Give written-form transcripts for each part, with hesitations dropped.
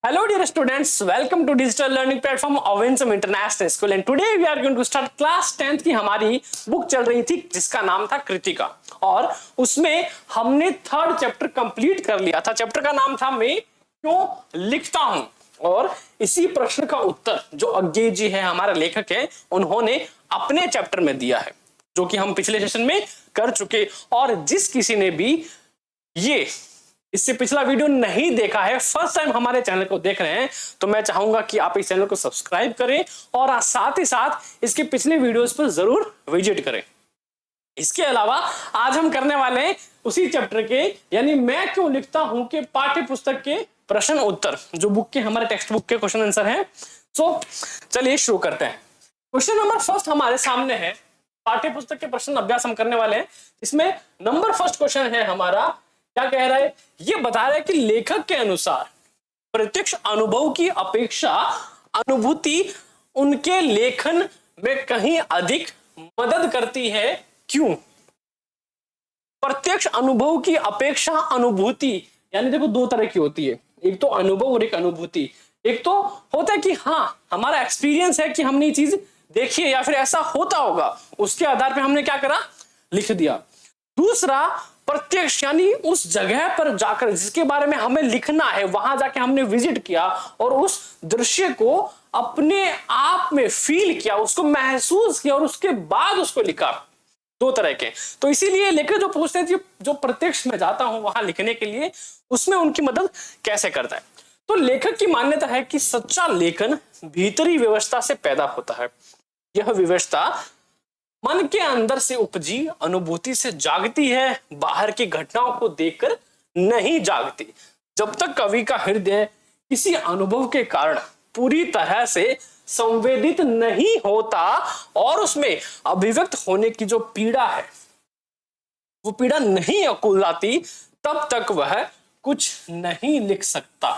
Hello dear students, welcome to digital learning platform Ovinsum International School and today we are going to start class 10th की हमारी book चल रही थी जिसका नाम था कृतिका और उसमें हमने थर्ड चैप्टर कंप्लीट कर लिया था। चैप्टर का नाम था मैं क्यों लिखता हूं और इसी प्रश्न का उत्तर जो अज्ञे जी है हमारा लेखक है उन्होंने अपने चैप्टर में दिया है जो कि हम पिछले सेशन में कर चुके। और जिस किसी ने भी ये इससे पिछला वीडियो नहीं देखा है, फर्स्ट टाइम हमारे चैनल को देख रहे हैं, तो मैं चाहूंगा कि आप इस चैनल को सब्सक्राइब करें और साथ ही साथ इसके पिछले वीडियोस पर जरूर विजिट करें। इसके अलावा आज हम करने वाले हैं उसी चैप्टर के यानी मैं क्यों लिखता हूं के पाठ्य पुस्तक के प्रश्न उत्तर जो बुक के हमारे टेक्स्ट बुक के क्वेश्चन आंसर है। सो चलिए शुरू करते हैं। क्वेश्चन नंबर फर्स्ट हमारे सामने है, पाठ्य पुस्तक के प्रश्न अभ्यास हम करने वाले हैं। इसमें नंबर फर्स्ट क्वेश्चन है हमारा, क्या कह रहा है, ये बता रहा है कि लेखक के अनुसार प्रत्यक्ष अनुभव की अपेक्षा अनुभूति उनके लेखन में कहीं अधिक मदद करती है, क्यों? प्रत्यक्ष अनुभव की अपेक्षा अनुभूति यानी देखो दो तरह की होती है, एक तो अनुभव और एक अनुभूति। एक तो होता है कि हाँ हमारा एक्सपीरियंस है कि हमने ये चीज देखी है या फिर ऐसा होता होगा, उसके आधार पे हमने क्या करा, लिख दिया। दूसरा प्रत्यक्ष यानी उस जगह पर जाकर जिसके बारे में हमें लिखना है वहां जाके हमने विजिट किया और उस दृश्य को अपने आप में फील किया, उसको महसूस किया और उसके बाद उसको लिखा। दो तरह के। तो इसीलिए लेखक जो पूछते हैं जो प्रत्यक्ष में जाता हूं वहां लिखने के लिए, उसमें उनकी मदद कैसे करता है। तो लेखक की मान्यता है कि सच्चा लेखन भीतरी व्यवस्था से पैदा होता है। यह व्यवस्था मन के अंदर से उपजी अनुभूति से जागती है, बाहर की घटनाओं को देखकर नहीं जागती। जब तक कवि का हृदय किसी अनुभव के कारण पूरी तरह से संवेदित नहीं होता और उसमें अभिव्यक्त होने की जो पीड़ा है वो पीड़ा नहीं अकुलाती, तब तक वह कुछ नहीं लिख सकता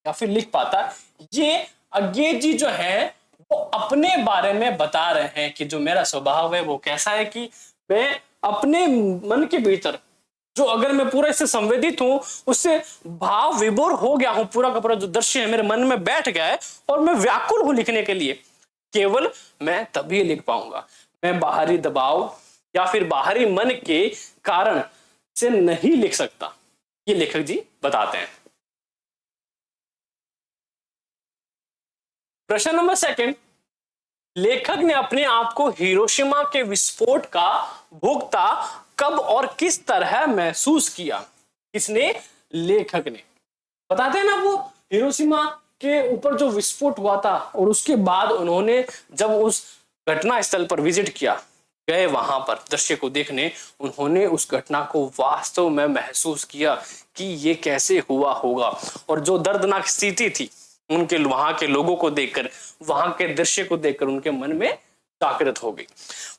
या फिर लिख पाता। ये अज्ञे जी जो है वो अपने बारे में बता रहे हैं कि जो मेरा स्वभाव है वो कैसा है कि मैं अपने मन के भीतर जो अगर मैं पूरा इससे संवेदित हूं, उससे भाव विभोर हो गया हूं, पूरा का पूरा जो दृश्य है मेरे मन में बैठ गया है और मैं व्याकुल हूं लिखने के लिए, केवल मैं तभी लिख पाऊंगा। मैं बाहरी दबाव या फिर बाहरी मन के कारण से नहीं लिख सकता, ये लेखक जी बताते हैं। प्रश्न नंबर सेकंड, लेखक ने अपने आप को हिरोशिमा के विस्फोट का भोक्ता कब और किस तरह महसूस किया? किसने? लेखक ने। बताते हैं ना वो हिरोशिमा के ऊपर जो विस्फोट हुआ था और उसके बाद उन्होंने जब उस घटना स्थल पर विजिट किया, गए वहां पर दृश्य को देखने, उन्होंने उस घटना को वास्तव में महसूस किया कि ये कैसे हुआ होगा और जो दर्दनाक स्थिति थी उनके वहां के लोगों को देखकर, वहां के दृश्य को देखकर उनके मन में जागृत हो गई।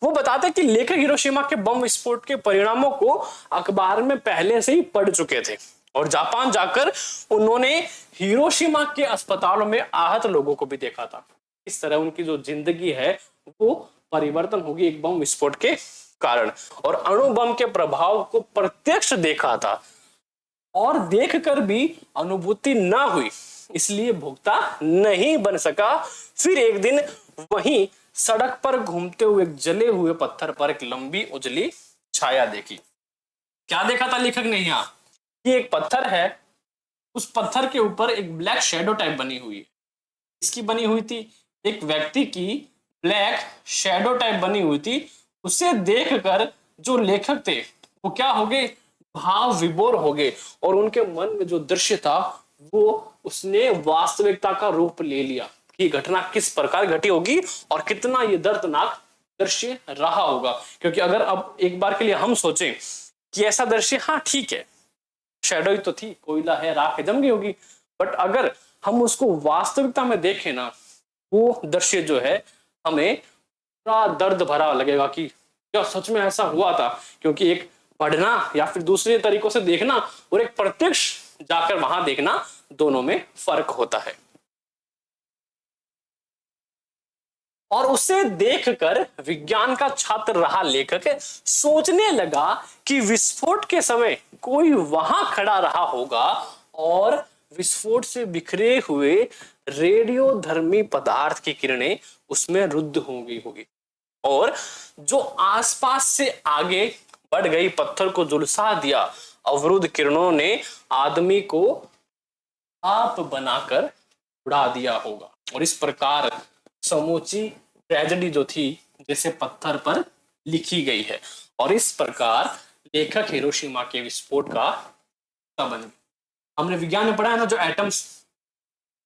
वो बताते कि लेखक हिरोशिमा के बम विस्फोट के परिणामों को अखबार में पहले से ही पढ़ चुके थे और जापान जाकर उन्होंने हिरोशिमा के अस्पतालों में आहत लोगों को भी देखा था। इस तरह उनकी जो जिंदगी है वो परिवर्तन होगी एक बम विस्फोट के कारण, और अणु बम के प्रभाव को प्रत्यक्ष देखा था और देखकर भी अनुभूति न हुई, इसलिए भोक्ता नहीं बन सका। फिर एक दिन वहीं सड़क पर घूमते हुए एक जले हुए पत्थर पर एक लंबी उजली छाया देखी। क्या देखा था लेखक ने यहाँ? ये एक पत्थर है, उस पत्थर के ऊपर एक ब्लैक शैडो टाइप बनी हुई है। इसकी बनी हुई थी एक व्यक्ति की ब्लैक शैडो टाइप बनी हुई थी। उसे देखकर जो लेखक थे वो क्या हो गए, भाव विभोर हो गए और उनके मन में जो दृश्य था वो उसने वास्तविकता का रूप ले लिया कि घटना किस प्रकार घटी होगी और कितना ये दर्दनाक दृश्य रहा होगा। क्योंकि अगर अब एक बार के लिए हम सोचें कि ऐसा दृश्य, हाँ ठीक है शैडो ही तो थी, कोयला है, राख है, जम गई होगी, बट अगर हम उसको वास्तविकता में देखें ना, वो दृश्य जो है हमें पूरा दर्द भरा लगेगा कि क्या सच में ऐसा हुआ था। क्योंकि एक पढ़ना या फिर दूसरे तरीकों से देखना और एक प्रत्यक्ष जाकर वहां देखना, दोनों में फर्क होता है। और उसे देखकर विज्ञान का छात्र रहा लेखक सोचने लगा कि विस्फोट के समय कोई वहां खड़ा रहा होगा और विस्फोट से बिखरे हुए रेडियोधर्मी पदार्थ की किरणें उसमें रुद्ध हो गई होगी और जो आसपास से आगे बढ़ गई पत्थर को झुलसा दिया अवरुद्ध किरणों ने आदमी को आप बनाकर उड़ा दिया होगा। और इस प्रकार समूची ट्रेजेडी जो थी जैसे पत्थर पर लिखी गई है और इस प्रकार लेखक हिरोशिमा के विस्फोट का बन गया। हमने विज्ञान में पढ़ा है ना, जो एटम्स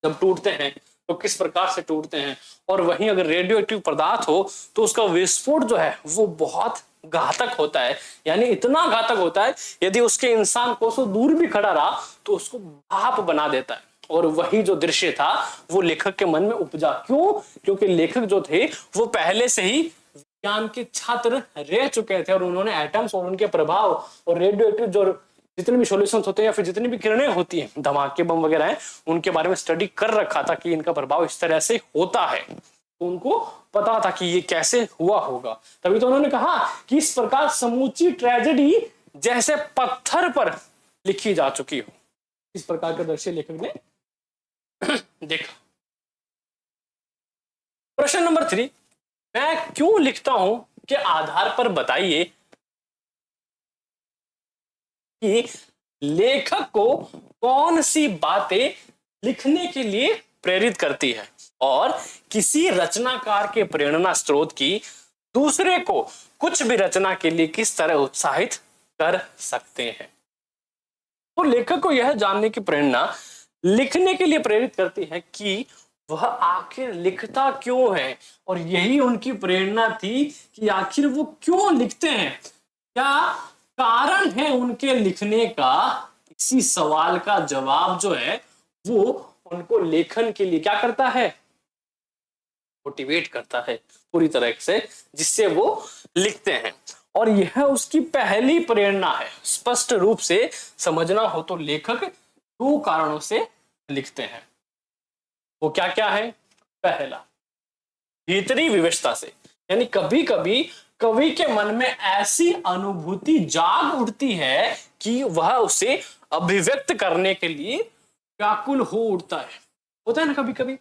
जब टूटते हैं तो किस प्रकार से टूटते हैं, और वहीं अगर रेडियो एक्टिव पदार्थ हो तो उसका विस्फोट जो है वो बहुत घातक होता है, यानी इतना घातक होता है यदि उसके इंसान कोसों दूर भी खड़ा रहा तो उसको भाप बना देता है। और वही जो दृश्य था वो लेखक के मन में उपजा। क्यों? क्योंकि लेखक जो थे वो पहले से ही विज्ञान के छात्र रह चुके थे और उन्होंने एटम्स और उनके प्रभाव और रेडियो एक्टिव जो जितने भी सॉल्यूशंस होते हैं या फिर जितनी भी किरणें होती हैं, धमाके बम वगैरह हैं, उनके बारे में स्टडी कर रखा था कि इनका प्रभाव इस तरह से होता है, तो उनको पता था कि ये कैसे हुआ होगा। तभी तो उन्होंने कहा कि इस प्रकार समूची ट्रेजेडी जैसे पत्थर पर लिखी जा चुकी हो। इस प्रकार का दृश्य लेखक ने देखा। प्रश्न नंबर 3, मैं क्यों लिखता हूं के आधार पर बताइए कि लेखक को कौन सी बातें लिखने के लिए प्रेरित करती है और किसी रचनाकार के प्रेरणा स्रोत की दूसरे को कुछ भी रचना के लिए किस तरह उत्साहित कर सकते हैं। तो लेखक को यह जानने की प्रेरणा लिखने के लिए प्रेरित करती है कि वह आखिर लिखता क्यों है, और यही उनकी प्रेरणा थी कि आखिर वो क्यों लिखते हैं, क्या कारण है उनके लिखने का। इसी सवाल का जवाब जो है वो उनको लेखन के लिए क्या करता है, मोटिवेट करता है पूरी तरह से, जिससे वो लिखते हैं। और यह उसकी पहली प्रेरणा है। स्पष्ट रूप से समझना हो तो लेखक 2 कारणों से लिखते हैं। वो क्या क्या है? पहला, भीतरी विवशता से, यानी कभी कभी कवि के मन में ऐसी अनुभूति जाग उठती है कि वह उसे अभिव्यक्त करने के लिए व्याकुल हो उठता है। होता है ना कभी कभी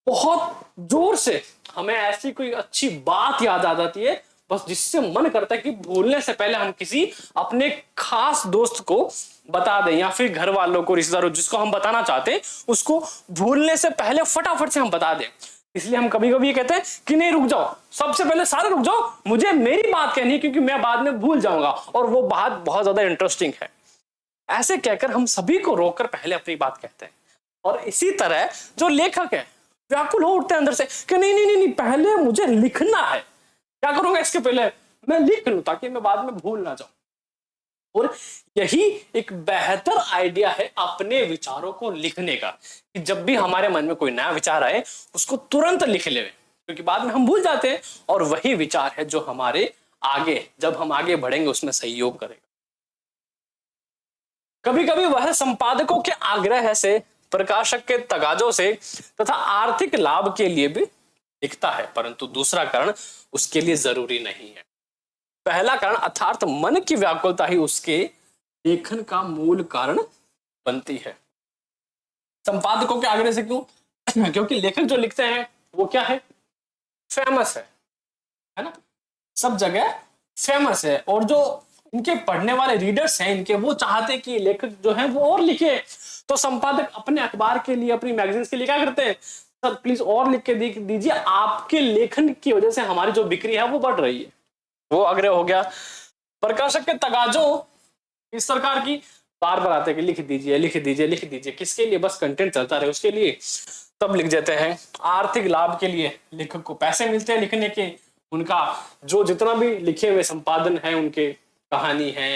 बहुत जोर से हमें ऐसी कोई अच्छी बात याद आ जाती है बस, जिससे मन करता है कि भूलने से पहले हम किसी अपने खास दोस्त को बता दें या फिर घर वालों को, रिश्तेदारों जिसको हम बताना चाहते हैं उसको भूलने से पहले फटाफट से हम बता दें। इसलिए हम कभी कभी ये कहते हैं कि नहीं रुक जाओ, सबसे पहले सारे रुक जाओ, मुझे मेरी बात कहनी है क्योंकि मैं बाद में भूल जाऊंगा और वो बात बहुत ज्यादा इंटरेस्टिंग है। ऐसे कहकर हम सभी को रोककर पहले अपनी बात कहते हैं। और इसी तरह जो लेखक है व्याकुल हो उठते हैं अंदर से कि नहीं नहीं नहीं, नहीं पहले मुझे लिखना है, क्या करूंगा इसके पहले मैं लिख लूं ताकि मैं बाद में भूल ना जाऊं। और यही एक बेहतर आइडिया है अपने विचारों को लिखने का, कि जब भी हमारे मन में कोई नया विचार आए उसको तुरंत लिख ले, क्योंकि बाद में हम भूल जाते हैं और वही विचार है जो हमारे आगे जब हम आगे बढ़ेंगे उसमें सहयोग करेगा। कभी कभी वह संपादकों के आग्रह से, प्रकाशक के तगाजों से तथा आर्थिक लाभ के लिए भी लिखता है, परंतु दूसरा कारण उसके लिए जरूरी नहीं है। पहला कारण अर्थात मन की व्याकुलता ही उसके लेखन का मूल कारण बनती है। संपादकों के आग्रह से क्यों? क्योंकि लेखक जो लिखते हैं वो क्या है, फेमस है ना, सब जगह फेमस है, और जो इनके पढ़ने वाले रीडर्स हैं इनके, वो चाहते हैं कि लेखक जो है वो और लिखे। तो संपादक अपने अखबार के लिए, अपनी मैगजीन्स के लिए क्या करते हैं, सर प्लीज और लिख के दीजिए, आपके लेखन की वजह से हमारी जो बिक्री है वो बढ़ रही है। वो आग्रह हो गया। प्रकाशक के तगाजों इस सरकार की बार बार आते हैं कि लिख दीजिए लिख दीजिए लिख दीजिए, किसके लिए, बस कंटेंट चलता रहे उसके लिए, तब लिख देते हैं। आर्थिक लाभ के लिए, लेखक को पैसे मिलते हैं लिखने के, उनका जो जितना भी लिखे हुए संपादन है, उनके कहानी है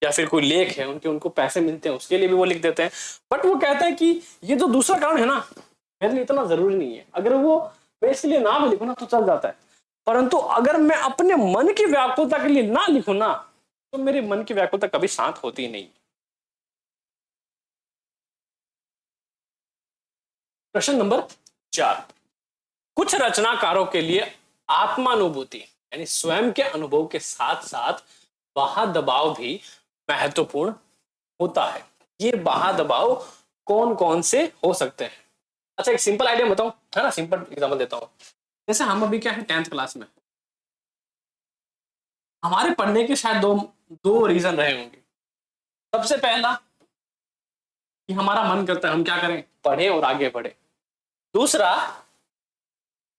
या फिर कोई लेख है उनके, उनको पैसे मिलते हैं, उसके लिए भी वो लिख देते हैं। बट वो कहते हैं कि ये जो दूसरा कारण है ना मेरे लिए इतना जरूरी नहीं है, अगर वो मैं इसके लिए ना भी लिखूं ना तो चल जाता है, परंतु अगर मैं अपने मन की व्याकुलता के लिए ना लिखूं ना तो मेरे मन की व्याकुलता कभी शांत होती नहीं। प्रश्न नंबर 4, कुछ रचनाकारों के लिए आत्मानुभूति यानी स्वयं के अनुभव के साथ साथ बाह्य दबाव भी महत्वपूर्ण होता है। ये बाह्य दबाव कौन कौन से हो सकते हैं? अच्छा, एक सिंपल आइडिया बताऊं, है ना, सिंपल एग्जांपल देता हूं। जैसे हम अभी क्या है 10th क्लास में, हमारे पढ़ने के शायद दो दो रीजन रहे होंगे। सबसे पहला कि हमारा मन करता है हम क्या करें, पढ़े और आगे बढ़े। दूसरा,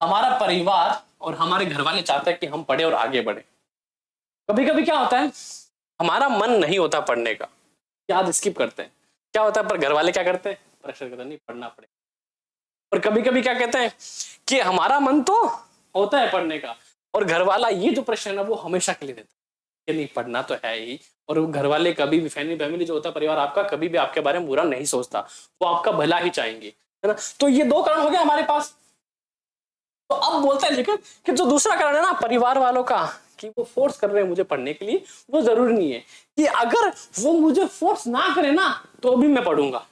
हमारा परिवार और हमारे घर वाले चाहते हैं कि हम पढ़े और आगे बढ़े। कभी कभी क्या होता है, हमारा मन नहीं होता पढ़ने का, याद स्किप करते हैं, क्या होता है, पर घर वाले क्या करते हैं, प्रेशर करते हैं, नहीं पढ़ना पड़ेगा। और कभी कभी क्या कहते हैं कि हमारा मन तो होता है पढ़ने का, और घर वाला ये जो प्रेशर है वो हमेशा के लिए देता है कि नहीं पढ़ना तो है ही। और घर वाले कभी भी, फैमिली जो होता है, परिवार आपका, कभी भी आपके बारे में बुरा नहीं सोचता, वो आपका भला ही चाहेंगे, है ना। तो ये दो कारण हो गए हमारे पास। तो अब बोलता है लेकिन कि जो दूसरा कारण है ना परिवार वालों का, कि वो फोर्स कर रहे हैं मुझे पढ़ने के लिए, वो जरूरी नहीं है। कि अगर वो मुझे फोर्स ना करे ना तो भी मैं पढ़ूंगा,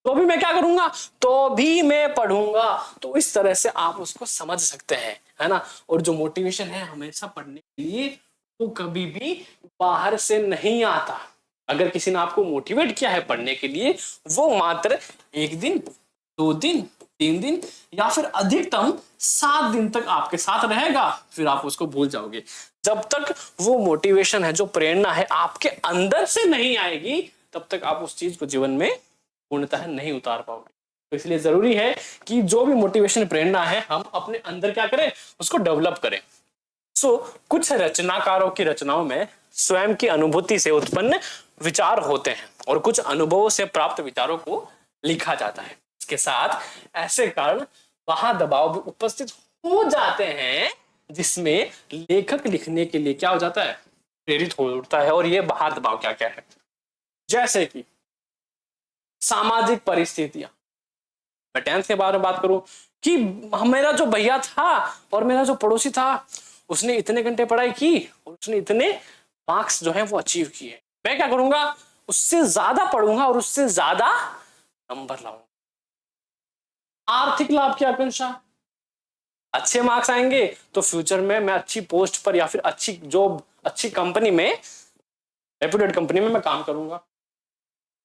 तो भी मैं क्या करूंगा, तो भी मैं पढ़ूंगा। तो इस तरह से आप उसको समझ सकते हैं, है ना। और जो मोटिवेशन है हमेशा पढ़ने के लिए, वो कभी भी बाहर से नहीं आता। अगर किसी ने आपको मोटिवेट किया है पढ़ने के लिए, वो मात्र 1 दिन, 2 दिन, 3 दिन या फिर अधिकतम 7 दिन तक आपके साथ रहेगा, फिर आप उसको भूल जाओगे। जब तक वो मोटिवेशन है, जो प्रेरणा है आपके अंदर से नहीं आएगी, तब तक आप उस चीज को जीवन में पूर्णतः नहीं उतार पाओगे। तो इसलिए जरूरी है कि जो भी मोटिवेशन प्रेरणा है, हम अपने अंदर क्या करें, उसको डेवलप करें। कुछ रचनाकारों की रचनाओं में स्वयं की अनुभूति से उत्पन्न विचार होते हैं, और कुछ अनुभवों से प्राप्त विचारों को लिखा जाता है। इसके साथ ऐसे कारण वहां दबाव भी उपस्थित हो जाते हैं, जिसमें लेखक लिखने के लिए क्या हो जाता है, प्रेरित हो उठता है। और ये बाहर दबाव क्या क्या है, जैसे कि सामाजिक परिस्थितियां। मैं 10th के बारे में बात करूं कि मेरा जो भैया था और मेरा जो पड़ोसी था, उसने इतने घंटे पढ़ाई की और उसने इतने मार्क्स जो है वो अचीव किए, मैं क्या करूंगा, उससे ज्यादा पढ़ूंगा और उससे ज्यादा नंबर लाऊंगा। आर्थिक लाभ की आकांक्षा, अच्छे मार्क्स आएंगे तो फ्यूचर में मैं अच्छी पोस्ट पर या फिर अच्छी जॉब, अच्छी कंपनी में, रेप्यूटेड कंपनी में मैं काम करूंगा।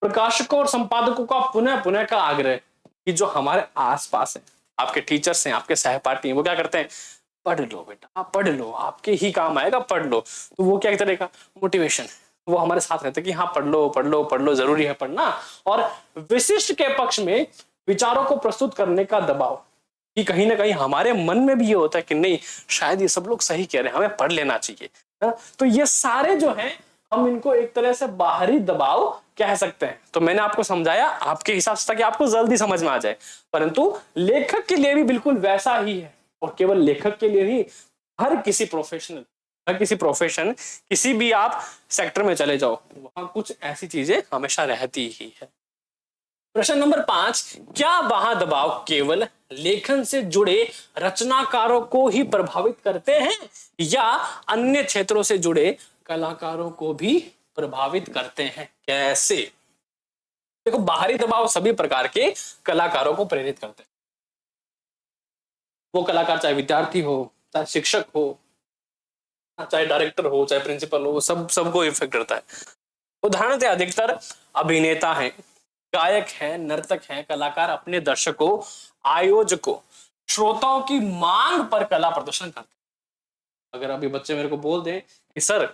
प्रकाशकों और संपादकों का पुनः पुनः का आग्रह कि जो हमारे आसपास है, आपके टीचर्स हैं, आपके सहपाठी हैं, वो क्या करते हैं, पढ़ लो बेटा, आप पढ़ लो, आपके ही काम आएगा, पढ़ लो। तो वो क्या एक तरह का मोटिवेशन है, वो हमारे साथ रहते हैं कि हाँ पढ़ लो पढ़ लो पढ़ लो, जरूरी है पढ़ना। और विशिष्ट के पक्ष में विचारों को प्रस्तुत करने का दबाव, कि कहीं ना कहीं हमारे मन में भी ये होता है कि नहीं शायद ये सब लोग सही कह रहे हैं, हमें पढ़ लेना चाहिए, है ना? तो ये सारे जो हैं, हम इनको एक तरह से बाहरी दबाव कह सकते हैं। तो मैंने आपको समझाया आपके हिसाब से ताकि आपको जल्दी समझ में आ जाए, परंतु लेखक के लिए भी बिल्कुल वैसा ही है। और केवल लेखक के लिए नहीं, हर किसी प्रोफेशनल, हर किसी प्रोफेशन, किसी भी आप सेक्टर में चले जाओ, वहां कुछ ऐसी चीजें हमेशा रहती ही है। प्रश्न नंबर 5, क्या वहां दबाव केवल लेखन से जुड़े रचनाकारों को ही प्रभावित करते हैं या अन्य क्षेत्रों से जुड़े कलाकारों को भी प्रभावित करते हैं? कैसे? देखो, बाहरी दबाव सभी प्रकार के कलाकारों को प्रेरित करते हैं। वो कलाकार चाहे विद्यार्थी हो, चाहे शिक्षक हो, चाहे डायरेक्टर हो, चाहे प्रिंसिपल हो, सबको इफेक्ट करता है। उदाहरण के अधिकतर अभिनेता हैं, गायक हैं, नर्तक हैं, कलाकार अपने दर्शकों, आयोजकों, श्रोताओं की मांग पर कला प्रदर्शन करते हैं। अगर अभी बच्चे मेरे को बोल दें कि सर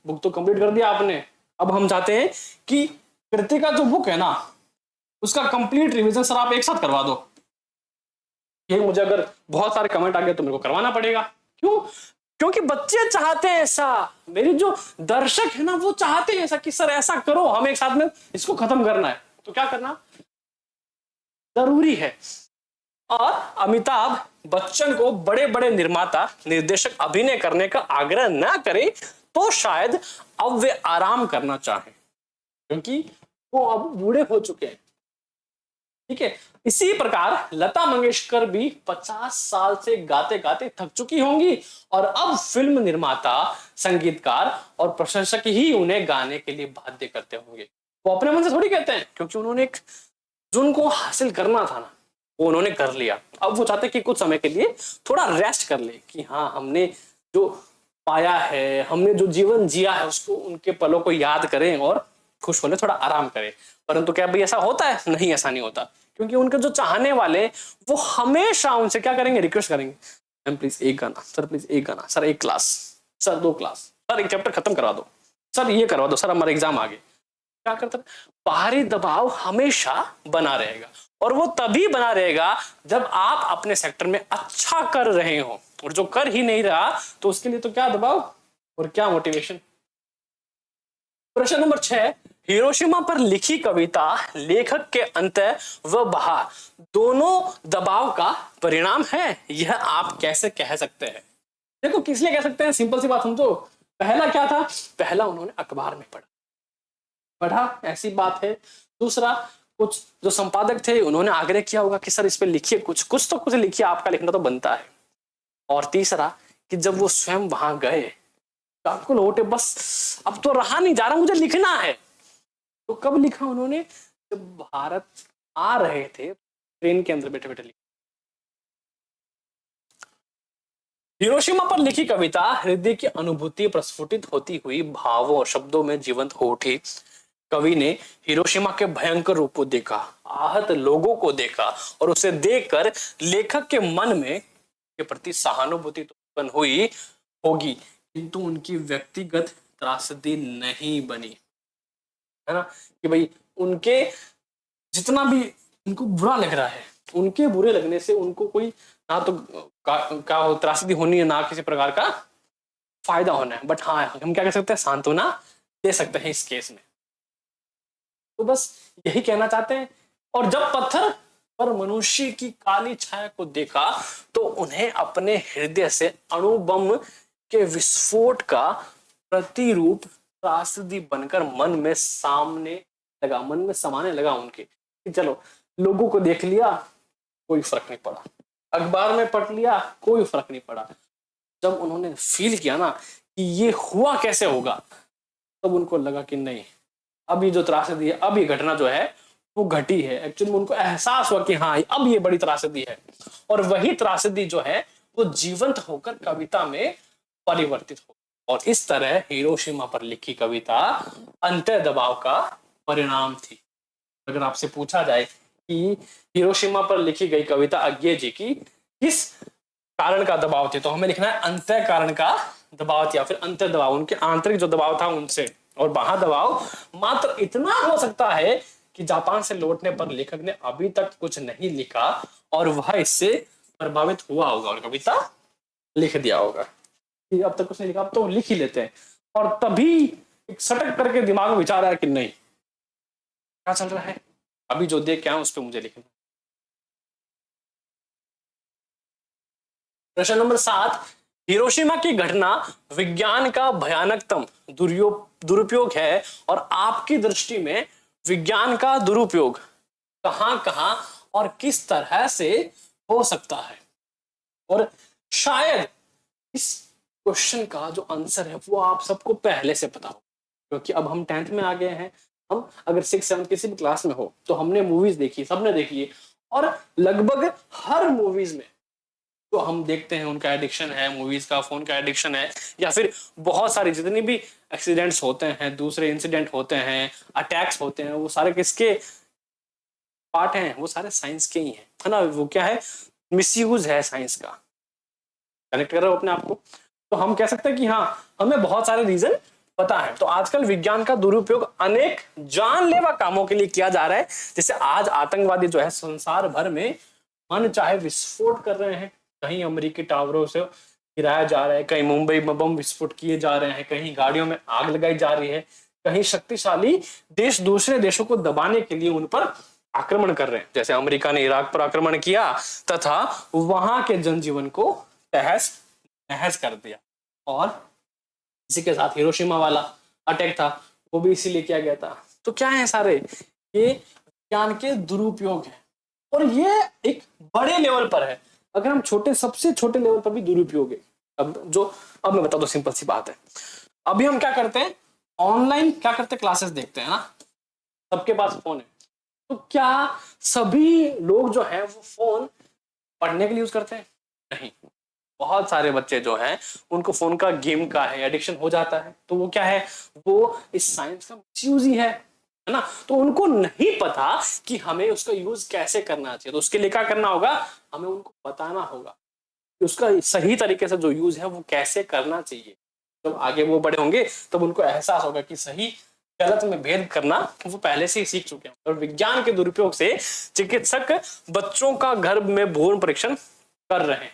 बुक तो कंप्लीट कर दिया आपने, अब हम चाहते हैं कि कृतिका जो बुक है ना उसका कंप्लीट रिवीजन सर आप एक साथ करवा दो, ये मुझे अगर बहुत सारे कमेंट आ गए तो मेरे को करवाना पड़ेगा। क्यों? क्योंकि बच्चे चाहते हैं ऐसा, मेरे जो दर्शक है ना वो चाहते हैं ऐसा कि सर ऐसा करो, हम एक साथ में इसको खत्म करना है। तो क्या करना जरूरी है। और अमिताभ बच्चन को बड़े बड़े निर्माता, निर्देशक अभिनय करने का आग्रह ना करें तो शायद अब वे आराम करना चाहें, क्योंकि वो अब बूढ़े हो चुके हैं। ठीक है, इसी प्रकार लता मंगेशकर भी 50 साल से गाते गाते थक चुकी होंगी और अब फिल्म निर्माता, संगीतकार और प्रशंसक ही उन्हें गाने के लिए बाध्य करते होंगे। वो अपने मन से थोड़ी कहते हैं, क्योंकि उन्होंने एक जो उनको हासिल करना था ना वो उन्होंने कर लिया। अब वो चाहते कि कुछ समय के लिए थोड़ा रेस्ट कर ले, कि हाँ हमने जो पाया है, हमने जो जीवन जिया है उसको, उनके पलों को याद करें और खुश होने, थोड़ा आराम करें। परंतु क्या भाई ऐसा होता है? नहीं, ऐसा नहीं होता, क्योंकि उनके जो चाहने वाले वो हमेशा उनसे क्या करेंगे? रिक्वेस्ट करेंगे, मैम प्लीज एक गाना, सर प्लीज एक गाना, सर एक क्लास, सर दो क्लास, सर एक चैप्टर खत्म करवा दो, सर ये करवा दो, सर हमारा एग्जाम आ गए। क्या करते हैं? बाहरी दबाव हमेशा बना रहेगा, और वो तभी बना रहेगा जब आप अपने सेक्टर में अच्छा कर रहे हो, और जो कर ही नहीं रहा तो उसके लिए तो क्या दबाव और क्या मोटिवेशन। प्रश्न नंबर 6, हिरोशिमा पर लिखी कविता लेखक के अंतः व बाहर दोनों दबाव का परिणाम है, यह आप कैसे कह सकते हैं? देखो किस लिए कह सकते हैं, सिंपल सी बात समझो। पहला क्या था? पहला उन्होंने अखबार में पढ़ा, ऐसी बात है। दूसरा, कुछ जो संपादक थे उन्होंने आग्रह किया होगा कि सर इस पे लिखिए, कुछ तो कुछ लिखिए, आपका लिखना तो बनता है। और तीसरा कि जब वो स्वयं वहां गए, आपको लौटे, बस अब तो रहा नहीं जा रहा, मुझे लिखना है। तो कब लिखा उन्होंने? जब भारत आ रहे थे, ट्रेन के अंदर बैठे बैठे लिखा। हिरोशिमा पर लिखी कविता हृदय की अनुभूति प्रस्फुटित होती हुई भावों और शब्दों में जीवंत हो उठी। कवि ने हिरोशिमा के भयंकर रूप को देखा, आहत लोगों को देखा, और उसे देखकर लेखक के मन में के प्रति सहानुभूति तो उत्पन्न हुई होगी, किंतु उनकी व्यक्तिगत त्रासदी नहीं बनी, है ना? कि भाई उनके जितना भी उनको बुरा लग रहा है, उनके बुरे लगने से उनको कोई ना तो का त्रासदी होनी है, ना किसी प्रकार का फायदा होना है। बट हाँ, हम क्या कर सकते हैं? सांत्वना दे सकते हैं इस केस में। तो बस यही कहना चाहते हैं। और जब पत्थर पर मनुष्य की काली छाया को देखा तो उन्हें अपने हृदय से अणुबम के विस्फोट का प्रतिरूप त्रासदी बनकर मन में समाने लगा उनके, कि चलो लोगों को देख लिया, कोई फर्क नहीं पड़ा, अखबार में पढ़ लिया, कोई फर्क नहीं पड़ा। जब उन्होंने फील किया ना कि ये हुआ कैसे होगा, तब उनको लगा कि नहीं, अब ये जो त्रासदी है, अब ये घटना जो है वो घटी है। एक्चुअली उनको एहसास हुआ कि हाँ अब ये बड़ी त्रासदी है, और वही त्रासदी जो है वो जीवंत होकर कविता में परिवर्तित हो। और इस तरह हिरोशिमा पर लिखी कविता अंतः दबाव का परिणाम थी। अगर आपसे पूछा जाए कि हिरोशिमा पर लिखी गई कविता अज्ञे जी की किस कारण का दबाव थी, तो हमें लिखना है अंतः कारण का दबाव थी, या फिर अंतः दबाव, उनके आंतरिक जो दबाव था उनसे। और बाहर दबाव मात्र इतना हो सकता है कि जापान से लौटने पर लेखक ने अभी तक कुछ नहीं लिखा और वह इससे प्रभावित हुआ होगा और कविता लिख दिया होगा कि अब तक कुछ नहीं लिखा, अब तो लिख ही लेते हैं। और तभी एक सटक करके दिमाग में विचार आया कि नहीं, क्या चल रहा है, अभी जो देख के आया उस पर मुझे लिखना। प्रश्न नंबर 7, हिरोशिमा की घटना विज्ञान का भयानकतम दुरुपयोग है, और आपकी दृष्टि में विज्ञान का दुरुपयोग कहां कहां और किस तरह से हो सकता है? और शायद इस क्वेश्चन का जो आंसर है वो आप सबको पहले से पता हो, क्योंकि अब हम 10th में आ गए हैं। हम अगर 6-7 किसी भी क्लास में हो तो हमने मूवीज देखी, सबने देखी है, और लगभग हर मूवीज में तो हम देखते हैं उनका एडिक्शन है, मूवीज का, फोन का एडिक्शन है, या फिर बहुत सारी जितनी भी एक्सीडेंट्स होते हैं, दूसरे इंसिडेंट होते हैं, अटैक्स होते हैं, वो सारे किसके पार्ट हैं? वो सारे साइंस के ही हैं, है ना? वो क्या है? मिसयूज है साइंस का। कनेक्ट कर रहे हो अपने आप को? तो हम कह सकते हैं कि हाँ, हमें बहुत सारे रीजन पता है। तो आजकल विज्ञान का दुरुपयोग अनेक जानलेवा कामों के लिए किया जा रहा है। जैसे आज आतंकवादी जो है संसार भर में मन चाहे विस्फोट कर रहे हैं, कहीं अमेरिकी टावरों से गिराया जा रहा है, कहीं मुंबई में बम विस्फोट किए जा रहे हैं, कहीं गाड़ियों में आग लगाई जा रही है, कहीं शक्तिशाली देश दूसरे देशों को दबाने के लिए उन पर आक्रमण कर रहे हैं। जैसे अमेरिका ने इराक पर आक्रमण किया तथा वहां के जनजीवन को तहस नहस कर दिया, और इसी के साथ हिरोशिमा वाला अटैक था वो भी इसीलिए किया गया था। तो क्या है सारे ये विज्ञान के दुरुपयोग है, और ये एक बड़े लेवल पर है। अगर हम सबसे छोटे लेवल पर भी दुरुपयोग है। अब मैं बता दो, सिंपल सी बात है। अभी हम क्या करते हैं? ऑनलाइन क्या करते हैं? क्लासेस देखते हैं ना, सबके पास फोन है। तो क्या सभी लोग जो है वो फोन पढ़ने के लिए यूज करते हैं? नहीं, बहुत सारे बच्चे जो हैं उनको फोन का, गेम का है एडिक्शन हो जाता है। तो वो क्या है? वो इस साइंस का मिसयूज ही है। है ना। तो उनको नहीं पता कि हमें उसका यूज कैसे करना चाहिए, तो उसके लिए क्या करना होगा, हमें उनको बताना होगा कि उसका सही तरीके से जो यूज है वो कैसे करना चाहिए। जब आगे वो बड़े होंगे तब उनको एहसास होगा कि सही गलत में भेद करना वो पहले से ही सीख चुके हैं। और विज्ञान के दुरुपयोग से चिकित्सक बच्चों का गर्भ में भ्रूण परीक्षण कर रहे हैं,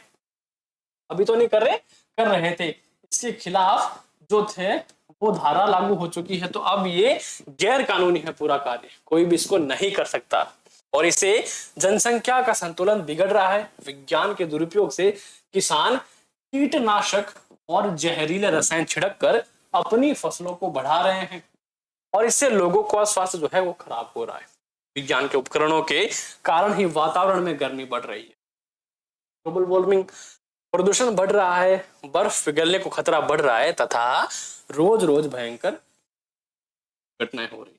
अभी तो नहीं कर रहे थे, इसके खिलाफ जो थे वो धारा लागू हो चुकी है। तो अब ये गैर कानूनी है पूरा कार्य, कोई भी इसको नहीं कर सकता और इससे जनसंख्या का संतुलन बिगड़ रहा है। विज्ञान के दुरुपयोग से किसान कीटनाशक और जहरीले रसायन छिड़क कर अपनी फसलों को बढ़ा रहे हैं और इससे लोगों का स्वास्थ्य जो है वो खराब हो रहा है। विज्ञान के उपकरणों के कारण ही वातावरण में गर्मी बढ़ रही है, ग्लोबल वार्मिंग, प्रदूषण बढ़ रहा है, बर्फ पिघलने को खतरा बढ़ रहा है तथा रोज रोज भयंकर घटनाएं हो रही।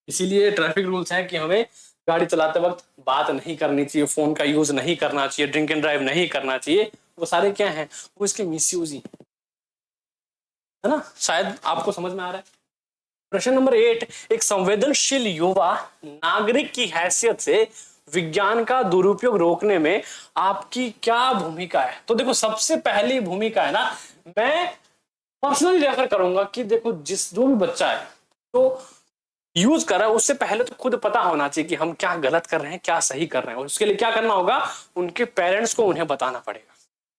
इसीलिए ट्रैफिक रूल्स हैं कि हमें गाड़ी चलाते वक्त बात नहीं करनी चाहिए, फोन का यूज नहीं करना चाहिए, ड्रिंक एंड ड्राइव नहीं करना चाहिए। वो सारे क्या हैं, वो इसके मिसयूज ही है ना। शायद आपको समझ में आ रहा है। प्रश्न नंबर 8, एक संवेदनशील युवा नागरिक की हैसियत से विज्ञान का दुरुपयोग रोकने में आपकी क्या भूमिका है। तो देखो सबसे पहली भूमिका है ना, मैं पर्सनली रेफर करूंगा कि देखो जो भी बच्चा है तो यूज कर रहा है उससे पहले तो खुद पता होना चाहिए कि हम क्या गलत कर रहे हैं क्या सही कर रहे हैं। और उसके लिए क्या करना होगा, उनके पेरेंट्स को उन्हें बताना पड़ेगा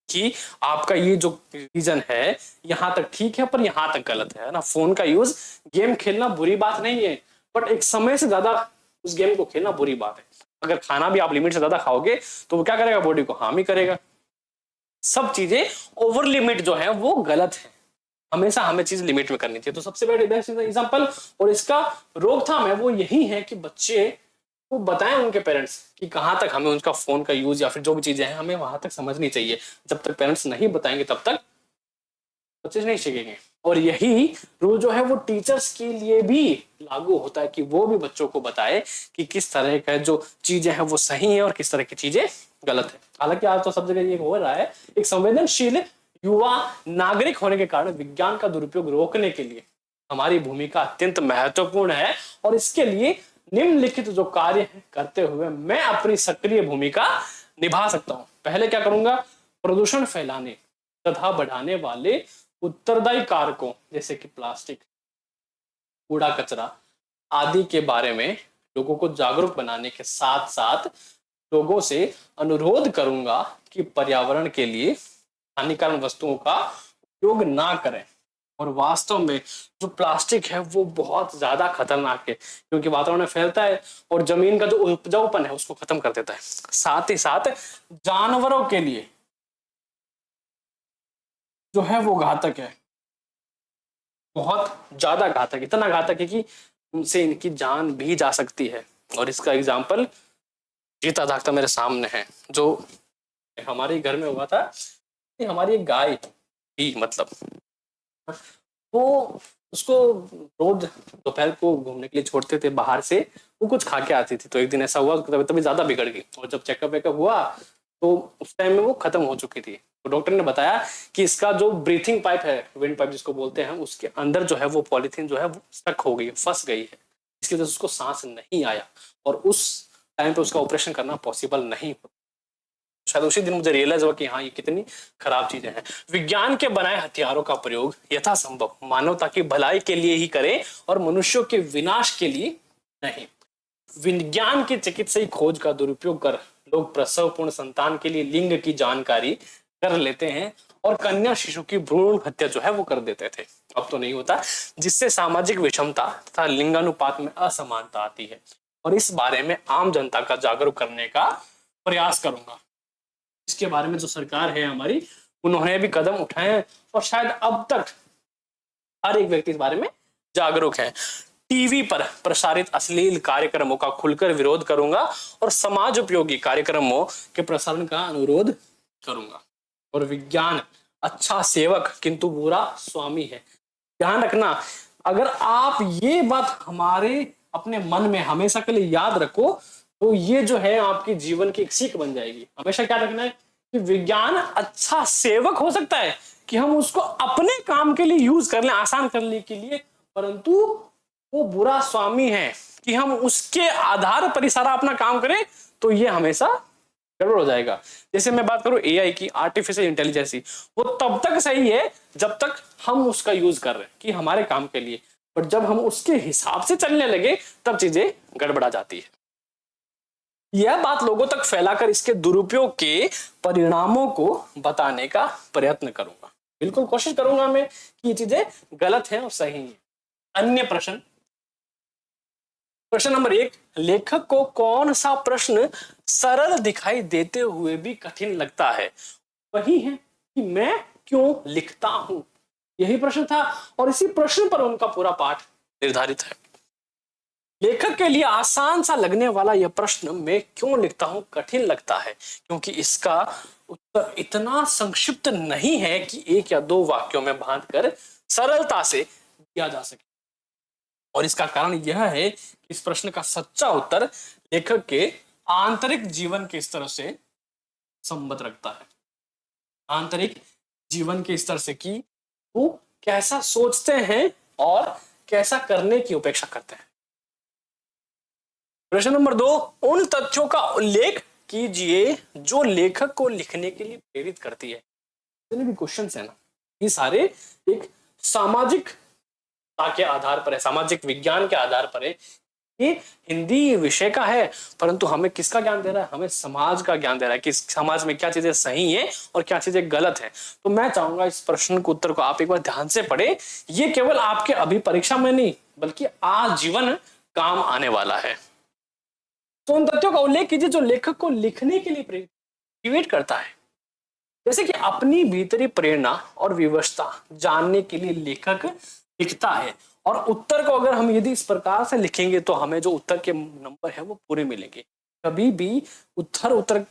कि आपका ये जो रीजन है यहां तक ठीक है पर यहां तक गलत है ना। फोन का यूज, गेम खेलना बुरी बात नहीं है, बट एक समय से ज्यादा उस गेम को खेलना बुरी बात है। अगर खाना भी आप लिमिट से ज्यादा खाओगे तो वो क्या करेगा, बॉडी को हार्म ही करेगा। सब चीजें ओवर लिमिट जो है वो गलत है, हमेशा हमें चीज लिमिट में करनी चाहिए। तो सबसे बड़ी बेस्ट एग्जांपल और इसका रोकथाम है वो यही है कि बच्चे को बताएं उनके पेरेंट्स कि कहां तक हमें उनका फोन का यूज या फिर जो भी चीजें हैं हमें वहां तक समझनी चाहिए। जब तक पेरेंट्स नहीं बताएंगे तब तक बच्चे नहीं सीखेंगे। और यही रूल जो है वो टीचर्स के लिए भी लागू होता है कि वो भी बच्चों को बताए कि किस तरह का जो चीजें हैं वो सही है और किस तरह की चीजें गलत है। हालांकि आज तो सब जगह ये हो रहा है। एक संवेदनशील युवा नागरिक होने के कारण विज्ञान का दुरुपयोग रोकने के लिए हमारी भूमिका अत्यंत महत्वपूर्ण है और इसके लिए निम्नलिखित जो कार्य है करते हुए मैं अपनी सक्रिय भूमिका निभा सकता हूं। पहले क्या करूंगा, प्रदूषण फैलाने तथा बढ़ाने वाले उत्तरदायी कारकों जैसे कि प्लास्टिक, कूड़ा कचरा आदि के बारे में लोगों को जागरूक बनाने के साथ साथ लोगों से अनुरोध करूंगा कि पर्यावरण के लिए हानिकारक वस्तुओं का उपयोग ना करें। और वास्तव में जो प्लास्टिक है वो बहुत ज्यादा खतरनाक है क्योंकि वातावरण में फैलता है और जमीन का जो उपजाऊपन है उसको खत्म कर देता है। साथ ही साथ जानवरों के लिए जो है वो घातक है, बहुत ज्यादा घातक, इतना घातक है कि उनसे इनकी जान भी जा सकती है। और इसका एग्जाम्पल जीता जागता मेरे सामने है जो हमारे घर में हुआ था। हमारी एक गाय थी, मतलब वो उसको रोज दोपहर को घूमने के लिए छोड़ते थे बाहर से, वो कुछ खा के आती थी। तो एक दिन ऐसा हुआ उसकी तबीयत ज्यादा बिगड़ गई और जब चेकअप वेकअप हुआ तो उस टाइम में वो खत्म हो चुकी थी। तो डॉक्टर ने बताया कि इसका जो ब्रीथिंग पाइप है, विंड पाइप जिसको बोलते हैं, उसके अंदर जो है वो पॉलीथीन जो है वो स्टक हो गई है, फंस गई है, इसकी वजह से उसको सांस नहीं आया और उस टाइम पे उसका ऑपरेशन करना पॉसिबल नहीं होता। शायद उसी दिन मुझे रियलाइज हुआ कि हाँ ये कितनी खराब चीजें हैं। विज्ञान के बनाए हथियारों का प्रयोग यथासंभव मानवता की भलाई के लिए ही करें और मनुष्यों के विनाश के लिए नहीं। विज्ञान की चिकित्सीय खोज का दुरुपयोग कर लोग प्रसवपूर्ण संतान के लिए लिंग की जानकारी कर लेते हैं और कन्या शिशु की भ्रूण हत्या जो है वो कर देते थे। अब तो नहीं होता, जिससे सामाजिक विषमता तथा लिंगानुपात में असमानता आती है। और इस बारे में आम जनता का जागरूक करने का प्रयास करूंगा। इसके बारे में जो सरकार है हमारी, उन्होंने भी कदम उठाए हैं और शायद अब तक हर एक व्यक्ति इस बारे में जागरूक है। टीवी पर प्रसारित अश्लील कार्यक्रमों का खुलकर विरोध करूंगा और समाज उपयोगी कार्यक्रमों के प्रसारण का अनुरोध करूंगा। और विज्ञान अच्छा सेवक किंतु बुरा स्वामी है। ध्यान रखना, अगर आप ये बात हमारे अपने मन में हमेशा के लिए याद रखो तो ये जो है आपकी जीवन की एक सीख बन जाएगी। हमेशा क्या रखना है कि विज्ञान अच्छा सेवक हो सकता है कि हम उसको अपने काम के लिए यूज कर लें, आसान करने के लिए, परंतु वो बुरा स्वामी है कि हम उसके आधार पर ही सारा अपना काम करें, तो ये हमेशा गड़बड़ हो जाएगा। जैसे मैं बात करूं एआई की, आर्टिफिशियल इंटेलिजेंस, वो तब तक सही है जब तक हम उसका यूज कर रहे हैं कि हमारे काम के लिए, बट जब हम उसके हिसाब से चलने लगे तब चीजें गड़बड़ा जाती है। यह बात लोगों तक फैलाकर इसके दुरुपयोग के परिणामों को बताने का प्रयत्न करूंगा। बिल्कुल कोशिश करूंगा मैं कि ये चीजें गलत हैं और सही हैं। अन्य प्रश्न, प्रश्न नंबर 1, लेखक को कौन सा प्रश्न सरल दिखाई देते हुए भी कठिन लगता है? वही है कि मैं क्यों लिखता हूं, यही प्रश्न था और इसी प्रश्न पर उनका पूरा पाठ निर्धारित है। लेखक के लिए आसान सा लगने वाला यह प्रश्न मैं क्यों लिखता हूं कठिन लगता है, क्योंकि इसका उत्तर इतना संक्षिप्त नहीं है कि 1 या 2 वाक्यों में बांधकर सरलता से दिया जा सके। और इसका कारण यह है कि इस प्रश्न का सच्चा उत्तर लेखक के आंतरिक जीवन के स्तर से संबंध रखता है। आंतरिक जीवन के स्तर से कि वो कैसा सोचते हैं और कैसा करने की अपेक्षा करते हैं। प्रश्न नंबर 2, उन तथ्यों का उल्लेख कीजिए जो लेखक को लिखने के लिए प्रेरित करती है। जितने भी क्वेश्चंस है ना, ये सारे एक सामाजिक के आधार पर है, सामाजिक विज्ञान के आधार पर है। ये हिंदी विषय का है, परंतु हमें किसका ज्ञान दे रहा है? हमें समाज का ज्ञान दे रहा है कि समाज में क्या चीजें सही है और क्या चीजें गलत है। तो मैं चाहूंगा इस प्रश्न के उत्तर को आप एक बार ध्यान से पढ़े। ये केवल आपके अभी परीक्षा में नहीं बल्कि आजीवन काम आने वाला है। तो उन तथ्यों का उल्लेख कीजिए जो लेखक को लिखने के लिए प्रेरित करता है। जैसे कि अपनी भीतरी प्रेरणा और विवशता जानने के लिए लेखक लिखता है, और उत्तर को अगर हम यदि इस प्रकार से लिखेंगे तो हमें जो उत्तर के नंबर है वो पूरे मिलेंगे। कभी भी उत्तर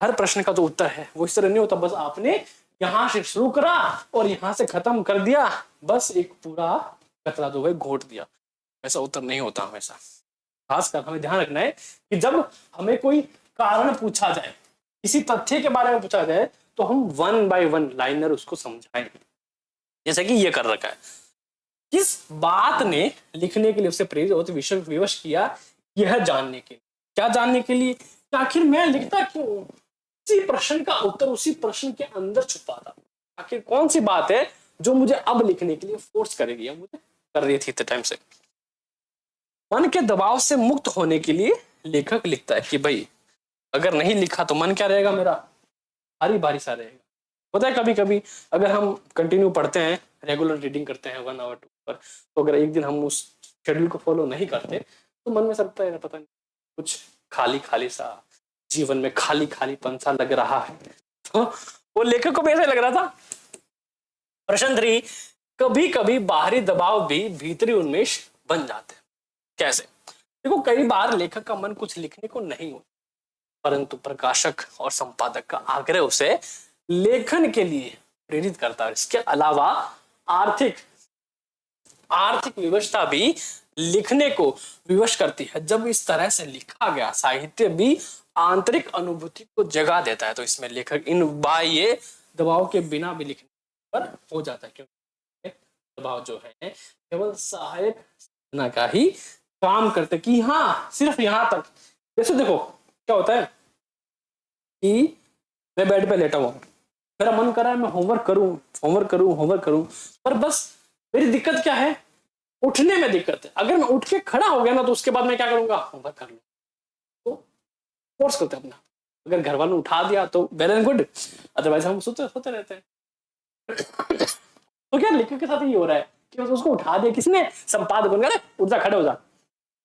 हर प्रश्न का जो उत्तर है वो इस तरह नहीं होता बस आपने यहां से शुरू करा और यहां से खत्म कर दिया, बस एक पूरा कचरा जो है घोट दिया। ऐसा उत्तर नहीं होता हमेशा। खासकर हमें ध्यान रखना है कि जब हमें कोई कारण पूछा जाए, किसी तथ्य के बारे में पूछा जाए, तो हम 1 बाय 1 लाइनर उसको समझाएं। जैसे कि ये कर रखा है, किस बात ने लिखने के लिए उसे प्रेरित होते विवश किया, यह जानने के लिए। क्या जानने के लिए? आखिर मैं लिखता क्यों? उसी प्रश्न का उत्तर उसी प्रश्न के अंदर छुपा था। आखिर कौन सी बात है जो मुझे अब लिखने के लिए फोर्स करेगी, या मुझे कर रही थी इतने टाइम से। मन के दबाव से मुक्त होने के लिए लेखक लिखता है कि भाई अगर नहीं लिखा तो मन क्या रहेगा मेरा, भारी भारी सा रहेगा। होता है कभी कभी अगर हम कंटिन्यू पढ़ते हैं, रेगुलर रीडिंग करते हैं 1 आवर 2 पर, तो अगर एक दिन हम उस शेड्यूल को फॉलो नहीं करते तो मन में सकता है पता नहीं कुछ खाली खाली सा, जीवन में खाली खालीपन सा लग रहा है। तो वो लेखक को भी ऐसा लग रहा था। प्रश्न 3, कभी कभी बाहरी दबाव भी भीतरी उन्मेष बन जाते हैं। कैसे? देखो, कई बार लेखक का मन कुछ लिखने को नहीं होता, परंतु प्रकाशक और संपादक का आग्रह उसे लेखन के लिए प्रेरित करता है। इसके अलावा आर्थिक विवशता भी लिखने को विवश करती है। जब इस तरह से लिखा गया साहित्य भी आंतरिक अनुभूति को जगा देता है, तो इसमें लेखक इन बाह्य दबाव के बिना भी लिखने पर हो जाता है, क्योंकि दबाव जो है केवल सहायक का ही काम करते कि हाँ सिर्फ यहां तक। जैसे देखो क्या होता है कि मैं बेड पे लेटा हुआ, मेरा मन कर रहा है मैं होमवर्क करूं, पर बस मेरी दिक्कत क्या है, उठने में दिक्कत है। अगर मैं उठ के खड़ा हो गया ना तो उसके बाद मैं क्या करूंगा, होमवर्क कर लूं। तो फोर्स करते अपना। अगर घर वालों ने उठा दिया तो वेल एंड गुड, अदरवाइज हम सोते रहते हैं। तो क्या लेखक के साथ ये हो रहा है कि उसको उठा दिया किसने, संपादक बन गया, उठ जा, खड़े हो जा,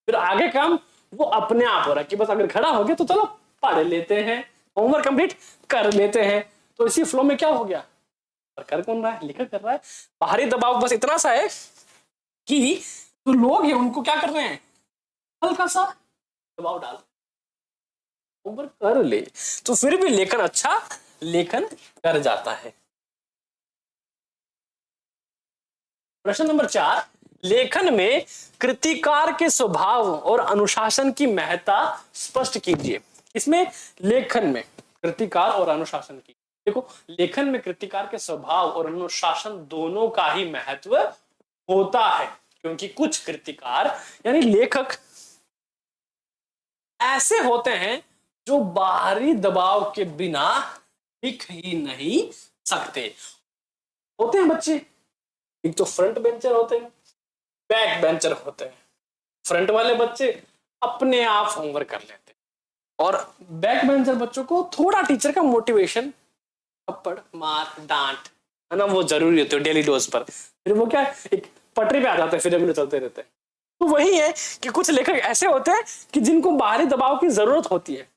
फिर आगे काम वो अपने आप हो रहा है कि बस अगर खड़ा हो गया तो चलो पढ़ लेते हैं, होमवर्क कंप्लीट कर लेते हैं। तो इसी फ्लो में क्या हो गया, पर कर कौन रहा है, लेखक कर रहा है। बाहरी दबाव बस इतना सा है कि जो लोग हैं उनको क्या कर रहे हैं, हल्का सा दबाव डाल, होमवर्क कर ले, तो फिर भी लेखन अच्छा लेखन कर जाता है। प्रश्न नंबर 4, लेखन में कृतिकार के स्वभाव और अनुशासन की महत्ता स्पष्ट कीजिए। इसमें लेखन में कृतिकार और अनुशासन की, देखो लेखन में कृतिकार के स्वभाव और अनुशासन दोनों का ही महत्व होता है, क्योंकि कुछ कृतिकार यानी लेखक ऐसे होते हैं जो बाहरी दबाव के बिना लिख ही नहीं सकते। होते हैं बच्चे, एक तो फ्रंट बेंचर होते हैं, बैक बेंचर होते हैं। फ्रंट वाले बच्चे अपने आप होमवर्क कर लेते हैं और बैक बेंचर बच्चों को थोड़ा टीचर का मोटिवेशन, थप्पड़ मार डांट, है ना, वो जरूरी होती है डेली डोज पर। फिर वो क्या एक पटरी पे आ जाते हैं, फिर अगले चलते रहते हैं। तो वही है कि कुछ लेखक ऐसे होते हैं कि जिनको बाहरी दबाव की जरूरत होती है,